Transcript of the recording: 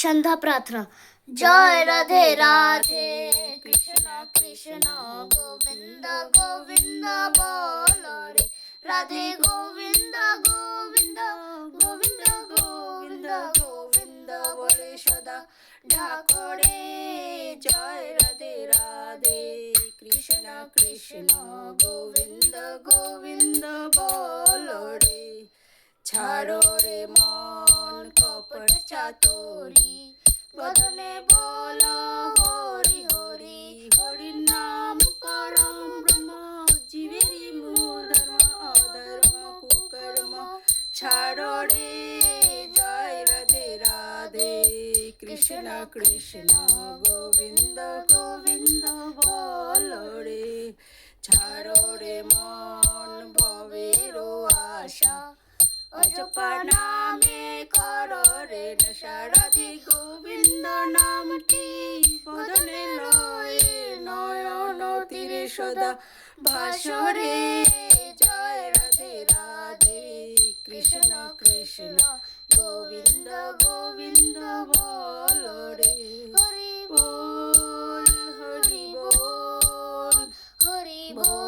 সন্ধ্যা প্রার্থনা। জয় রাধে রাধে কৃষ্ণ কৃষ্ণ গোবিন্দ গোবিন্দ বল রে, রাধে গোবিন্দ গোবিন্দ গোবিন্দ গোবিন্দ গোবিন্দ বলে সদা ডাকরে। জয় রাধে রাধে কৃষ্ণ কৃষ্ণ গোবিন্দ গোবিন্দ বল রে। ছাড়ো রে মন কপট চাতুরি, বদনে বল হরি হরি। হরি নাম পরম ব্রহ্ম, জীবেরই মূল ধর্ম, অধর্ম কুকর্ম ছাড়ো রে। জয় রাধে রাধে কৃষ্ণ কৃষ্ণ গোবিন্দ গোবিন্দ বল রে। ছাড়ো রে মন ভবের আশা, অজপা নামে করো রে নেশা। রাধে গোবিন্দ নামটি বদনে লয়ে, নয়ন তীরে সদা ভাসরে। জয় রাধে রাধে কৃষ্ণ কৃষ্ণ গোবিন্দ গোবিন্দ বল রে। হরি বল হরি বল হরি বল।